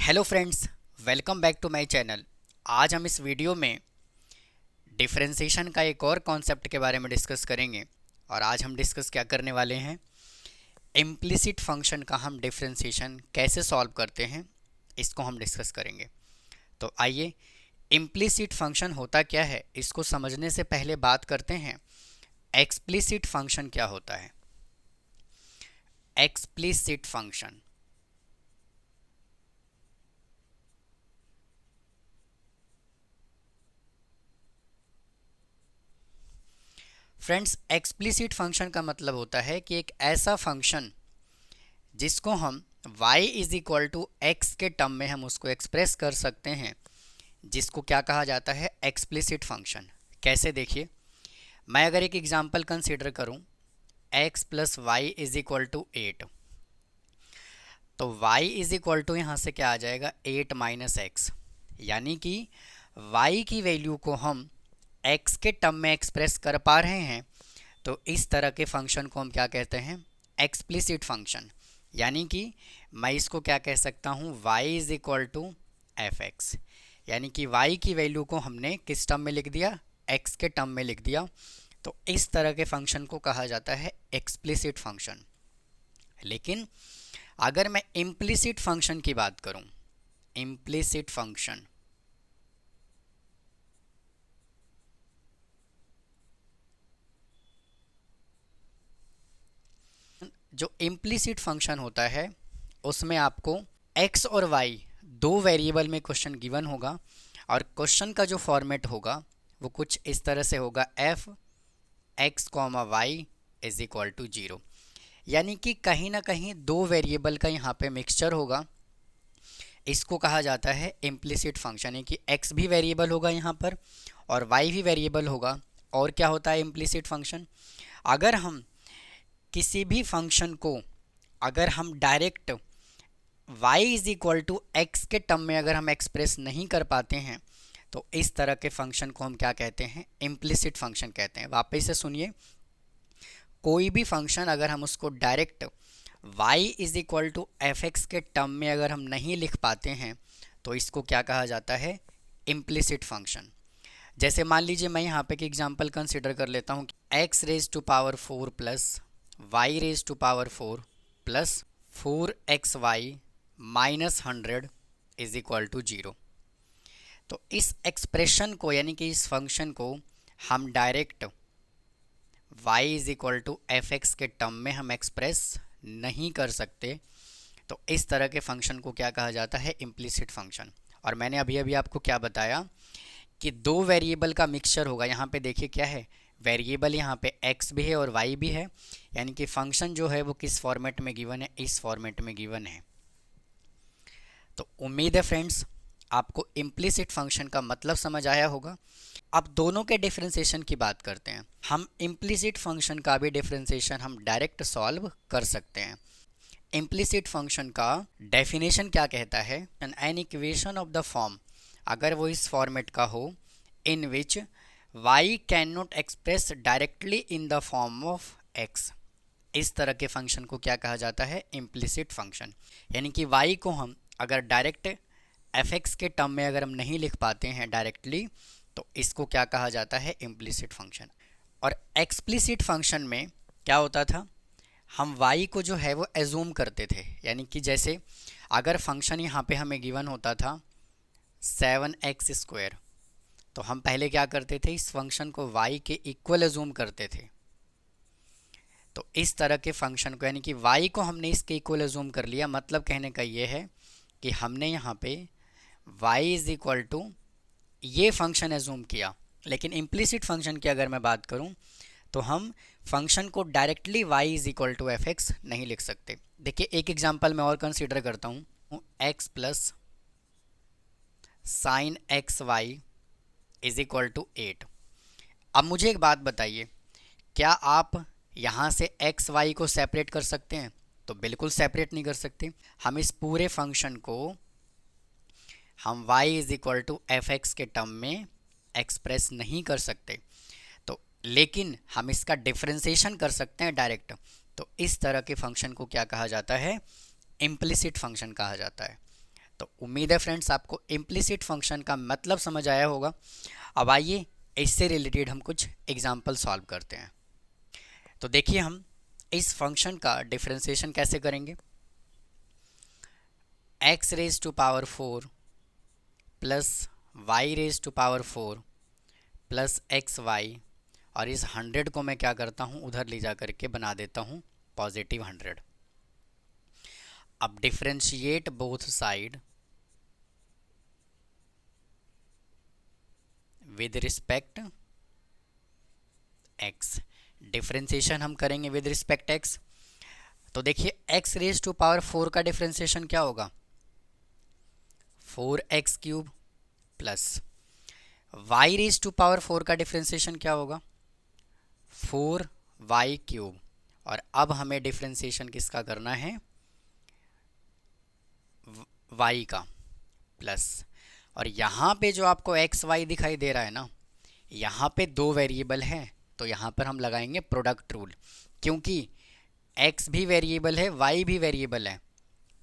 Hello friends, welcome back to my channel. आज हम इस वीडियो में डिफरेंशिएशन का एक और कॉन्सेप्ट के बारे में डिस्कस करेंगे। और आज हम डिस्कस क्या करने वाले हैं, इम्प्लिसिट फंक्शन का हम डिफरेंशिएशन कैसे सॉल्व करते हैं, इसको हम डिस्कस करेंगे। तो आइए, इम्प्लिसिट फंक्शन होता क्या है इसको समझने से पहले बात करते हैं एक्सप्लिसिट फंक्शन क्या होता है। Explicit function, friends, explicit function का मतलब होता है कि एक ऐसा फंक्शन जिसको हम y is equal to x के टर्म में हम उसको एक्सप्रेस कर सकते हैं, जिसको क्या कहा जाता है, एक्सप्लिसिट फंक्शन। कैसे, देखिए, मैं अगर एक एग्जांपल कंसीडर करूं, x plus y is equal to 8, तो y इज इक्वल टू यहाँ से क्या आ जाएगा, 8 माइनस एक्स। यानी कि y की वैल्यू को हम x के टर्म में एक्सप्रेस कर पा रहे हैं, तो इस तरह के फंक्शन को हम क्या कहते हैं, एक्सप्लिसिट फंक्शन। यानी कि मैं इसको क्या कह सकता हूँ, y is equal to f x. यानी कि y की वैल्यू को हमने किस टर्म में लिख दिया, x के टर्म में लिख दिया। तो इस तरह के फंक्शन को कहा जाता है एक्सप्लिसिट फंक्शन। लेकिन अगर मैं इम्प्लिसिट फंक्शन की बात करूं, इम्प्लिसिट फंक्शन, जो इम्प्लिसिट फंक्शन होता है उसमें आपको x और y दो वेरिएबल में क्वेश्चन गिवन होगा, और क्वेश्चन का जो फॉर्मेट होगा वो कुछ इस तरह से होगा, f x comma y is equal to 0। यानी कि कहीं ना कहीं दो वेरिएबल का यहाँ पे मिक्सचर होगा। इसको कहा जाता है इम्प्लिसिट फंक्शन, यानी कि x भी वेरिएबल होगा यहाँ पर और y भी वेरिएबल होगा। और क्या होता है इम्प्लिसिट फंक्शन, अगर हम किसी भी फंक्शन को अगर हम direct y is equal to x के टर्म में अगर हम एक्सप्रेस नहीं कर पाते हैं, तो इस तरह के फंक्शन को हम क्या कहते हैं, इम्प्लिसिट फंक्शन कहते हैं। वापस से सुनिए, कोई भी फंक्शन अगर हम उसको direct y is equal to f x के टर्म में अगर हम नहीं लिख पाते हैं, तो इसको क्या कहा जाता है, इम्प्लिसिट फंक्शन। जैसे मान लीजिए मैं यहाँ पे एक एग्जांपल कंसिडर कर लेता हूँ, x raise to power 4 plus y raise to power 4 plus 4xy minus 100 is equal to 0। तो इस एक्सप्रेशन को, यानी कि इस फंक्शन को हम direct y is equal to f x के टर्म में हम एक्सप्रेस नहीं कर सकते। तो इस तरह के फंक्शन को क्या कहा जाता है, इम्प्लिसिट फंक्शन। और मैंने अभी अभी आपको क्या बताया कि दो वेरिएबल का मिक्सचर होगा। यहाँ पे देखिए क्या है, वेरिएबल यहाँ पे x भी है और y भी है। यानी कि फंक्शन जो है वो किस फॉर्मेट में गिवन है, इस फॉर्मेट में गिवन है। तो उम्मीद है फ्रेंड्स आपको इम्प्लिसिट फंक्शन का मतलब समझ आया होगा। अब दोनों के डिफरेंशिएशन की बात करते हैं। हम इम्प्लिसिट फंक्शन का भी डिफरेंशिएशन हम डायरेक्ट सॉल्व कर सकते हैं। इम्प्लिसिट फंक्शन का डेफिनेशन क्या कहता है, an equation of the form, अगर वो इस फॉर्मेट का हो, इन विच y can not express directly in the form of x, इस तरह के फंक्शन को क्या कहा जाता है, इम्प्लिसिट फंक्शन। यानी कि y को हम अगर डायरेक्ट एफ एक्स के टर्म में अगर हम नहीं लिख पाते हैं डायरेक्टली, तो इसको क्या कहा जाता है, इम्प्लिसिट फंक्शन। और एक्सप्लिसिट फंक्शन में क्या होता था, हम y को जो है वो एज्यूम करते थे। यानी कि जैसे अगर फंक्शन यहाँ पे हमें गिवन होता था 7x², तो हम पहले क्या करते थे, इस फंक्शन को y के इक्वल एज्यूम करते थे। तो इस तरह के फंक्शन को, यानी कि y को हमने इसके इक्वल एज्यूम कर लिया, मतलब कहने का ये है कि हमने यहाँ पे y इज इक्वल टू ये फंक्शन एज्यूम किया। लेकिन इम्प्लिसिट फंक्शन की अगर मैं बात करूँ, तो हम फंक्शन को directly y is equal to f x नहीं लिख सकते। देखिए एक एग्जांपल मैं और कंसीडर करता हूँ, x plus sine x y is equal to 8। अब मुझे एक बात बताइए, क्या आप यहाँ से एक्स वाई को सेपरेट कर सकते हैं? तो बिल्कुल सेपरेट नहीं कर सकते। हम इस पूरे फंक्शन को हम y is equal to f x के टर्म में एक्सप्रेस नहीं कर सकते। तो लेकिन हम इसका डिफरेंशिएशन कर सकते हैं डायरेक्ट। तो इस तरह के फंक्शन को क्या कहा जाता है, इम्प्लिसिट फंक्शन कहा जाता है। तो उम्मीद है फ्रेंड्स आपको इम्प्लिसिट फंक्शन का मतलब समझ आया होगा। अब आइए इससे रिलेटेड हम कुछ एग्जाम्पल सॉल्व करते हैं। तो देखिए हम इस फंक्शन का डिफरेंशिएशन कैसे करेंगे। x raise to power 4 plus y raise to power 4 plus xy, और इस 100 को मैं क्या करता हूँ उधर ले जा करके बना देता हूँ पॉजिटिव 100। अब differentiate both side with respect x। Differentiation हम करेंगे विद रिस्पेक्ट x। तो देखिए x रेज टू पावर 4 का डिफरेंशिएशन क्या होगा, 4x cube plus y raise to power 4 का डिफरेंशिएशन क्या होगा, 4y क्यूब। और अब हमें डिफरेंशिएशन किसका करना है, y का, प्लस, और यहाँ पे जो आपको एक्स वाई दिखाई दे रहा है ना, यहाँ पे दो वेरिएबल हैं, तो यहाँ पर हम लगाएंगे प्रोडक्ट रूल। क्योंकि x भी वेरिएबल है, y भी वेरिएबल है,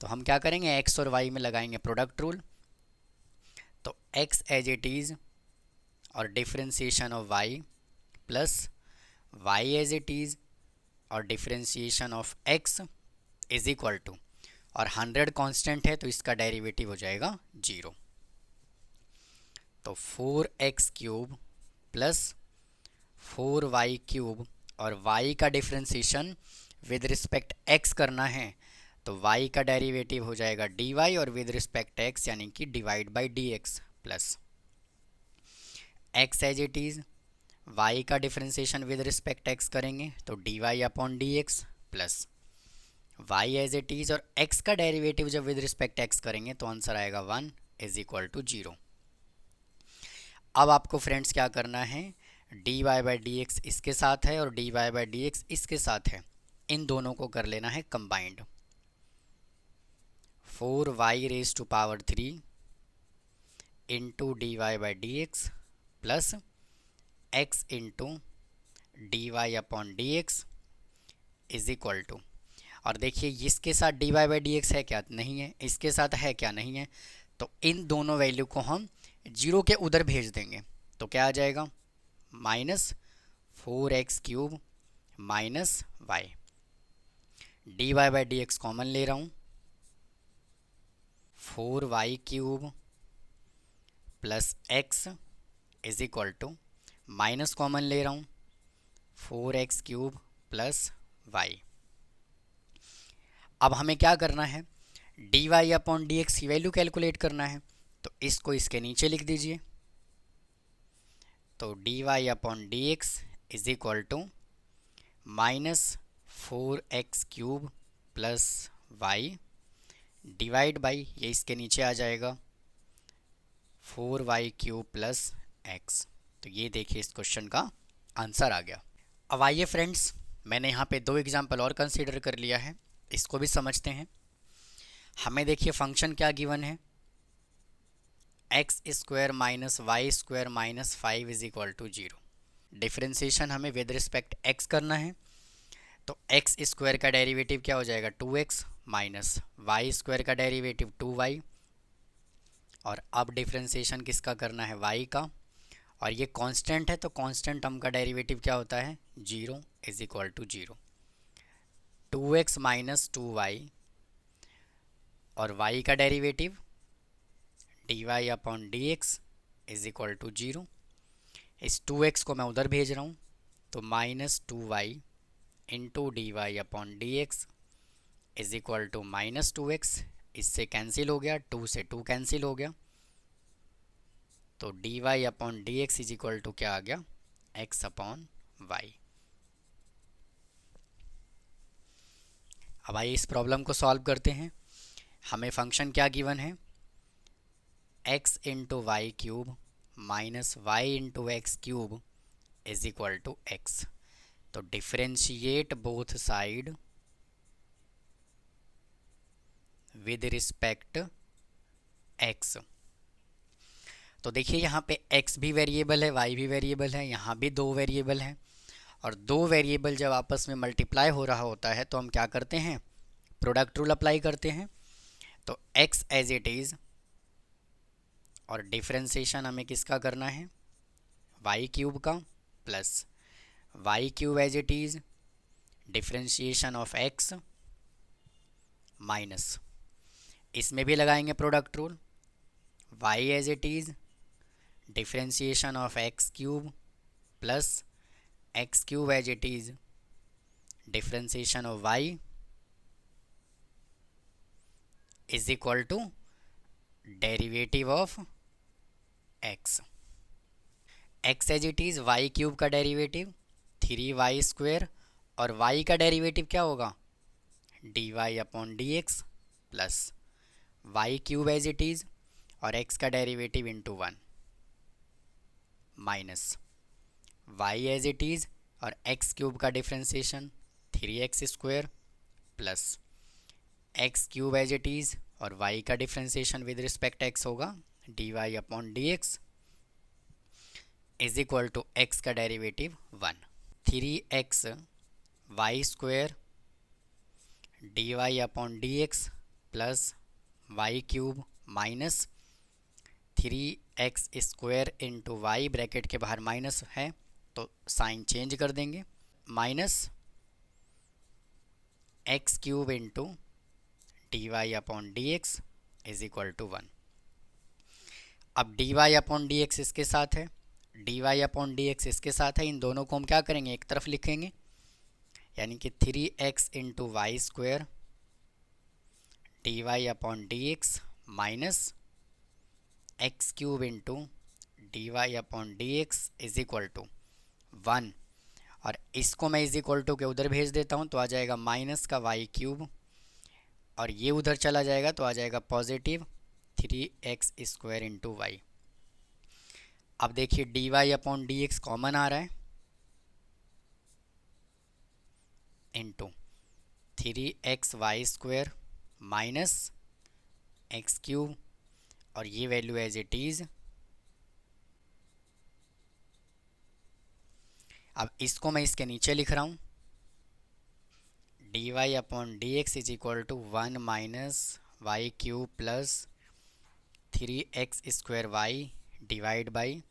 तो हम क्या करेंगे x और y में लगाएंगे प्रोडक्ट रूल। तो x एज इट इज़ और differentiation of y plus y as it is और differentiation of x is equal to, और 100 कांस्टेंट है तो इसका डेरिवेटिव हो जाएगा 0। तो 4x cube plus 4y cube, और y का डिफरेंशिएशन विद रिस्पेक्ट x करना है, तो y का डेरिवेटिव हो जाएगा dy, और विद रिस्पेक्ट x यानी कि divide by dx, plus x as it is, y का डिफरेंशिएशन विद रिस्पेक्ट x करेंगे तो dy upon dx, plus y as it is, और x का डेरिवेटिव जब विद रिस्पेक्ट x करेंगे तो आंसर आएगा 1 इज इक्वल टू 0। अब आपको फ्रेंड्स क्या करना है, dy बाई dx इसके साथ है और dy बाई dx इसके साथ है, इन दोनों को कर लेना है combined. 4y raise to power 3 into dy by dx plus x into dy upon dx is equal to, और देखिए इसके साथ dy बाई dx है क्या, नहीं है, इसके साथ है क्या, नहीं है, तो इन दोनों वैल्यू को हम 0 के उधर भेज देंगे, तो क्या आ जाएगा minus 4x cube minus y। dy by dx common ले रहा हूँ, 4y cube plus x is equal to, minus common ले रहा हूँ, 4x क्यूब प्लस y। अब हमें क्या करना है, dy अपॉन dx की वैल्यू कैलकुलेट करना है, तो इसको इसके नीचे लिख दीजिए। तो dy upon dx is equal to minus 4x cube plus y divide by, ये इसके नीचे आ जाएगा 4y क्यूब प्लस x। तो ये देखिए इस क्वेश्चन का आंसर आ गया। अब आइए फ्रेंड्स, मैंने यहाँ पे दो एग्जाम्पल और कंसीडर कर लिया है, इसको भी समझते हैं। हमें देखिए फंक्शन क्या गिवन है, x square minus y square minus 5 is equal to 0। Differentiation हमें विद रिस्पेक्ट x करना है, तो एक्स स्क्वायर का डेरिवेटिव क्या हो जाएगा 2x माइनस वाई स्क्वायर का डेरिवेटिव 2y, और अब डिफरेंशिएशन किसका करना है y का, और ये कांस्टेंट है तो कांस्टेंट टर्म का डेरिवेटिव क्या होता है 0 is equal to 0। 2x minus 2y और y का derivative dy upon dx is equal to 0। इस 2x को मैं उधर भेज रहा हूँ, तो minus 2y into dy upon dx is equal to minus 2x, इससे कैंसिल हो गया, 2 से 2 कैंसिल हो गया, तो dy upon dx is equal to क्या आ गया x अपॉन y। अब आइए इस प्रॉब्लम को सॉल्व करते हैं। हमें फंक्शन क्या गिवन है, x into y cube minus y into x cube is equal to x। तो differentiate both side with respect x। तो देखिए यहाँ पे x भी वेरिएबल है, y भी वेरिएबल है, यहाँ भी दो वेरिएबल हैं, और दो वेरिएबल जब आपस में मल्टीप्लाई हो रहा होता है तो हम क्या करते हैं, प्रोडक्ट रूल अप्लाई करते हैं। तो x एज इट इज़ और डिफरेंशिएशन हमें किसका करना है, वाई क्यूब का, plus y cube as it is differentiation of x minus, इसमें भी लगाएंगे product rule, y as it is differentiation of x cube plus x cube as it is differentiation of y is equal to derivative of x. X as it is y cube का derivative 3y² और y का derivative क्या होगा, dy/dx plus y cube as it is और x का derivative into 1 minus y as it is और x cube का differentiation 3x² plus x cube as it is और y का डिफ्रेंसिएशन विद रिस्पेक्ट x होगा dy/dx is equal to x का derivative 1, 3x y² dy/dx plus y cube minus 3x² into y, bracket के बाहर minus है तो sign change कर देंगे, minus x cube into dy/dx is equal to 1। अब dy/dx इसके साथ है, dy/dx इसके साथ है, इन दोनों को हम क्या करेंगे, एक तरफ लिखेंगे, यानी कि 3x into y² dy/dx minus x cube into dy/dx is equal to 1, और इसको मैं इज इक्वल टू के उधर भेज देता हूँ तो आ जाएगा माइनस का वाई क्यूब, और ये उधर चला जाएगा तो आ जाएगा पॉजिटिव 3x² इंटू वाई। अब देखिए dy/dx कॉमन आ रहा है into 3xy² minus x cube, और ये वैल्यू एज इट इज़, अब इसको मैं इसके नीचे लिख रहा हूँ, dy/dx is equal to 1 minus y cube plus 3x² y divide by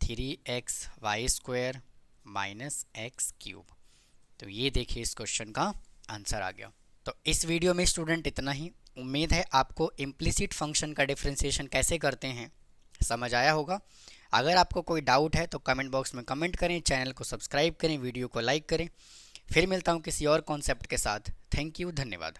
3xy² minus x cube. तो ये देखिए इस क्वेश्चन का आंसर आ गया। तो इस वीडियो में स्टूडेंट इतना ही। उम्मीद है आपको इम्प्लिसिट फंक्शन का डिफरेंशिएशन कैसे करते हैं समझ आया होगा। अगर आपको कोई डाउट है तो कमेंट बॉक्स में कमेंट करें, चैनल को सब्सक्राइब करें, वीडियो को लाइक करें। फिर मिलता हूँ किसी और कॉन्सेप्ट के साथ। थैंक यू, धन्यवाद।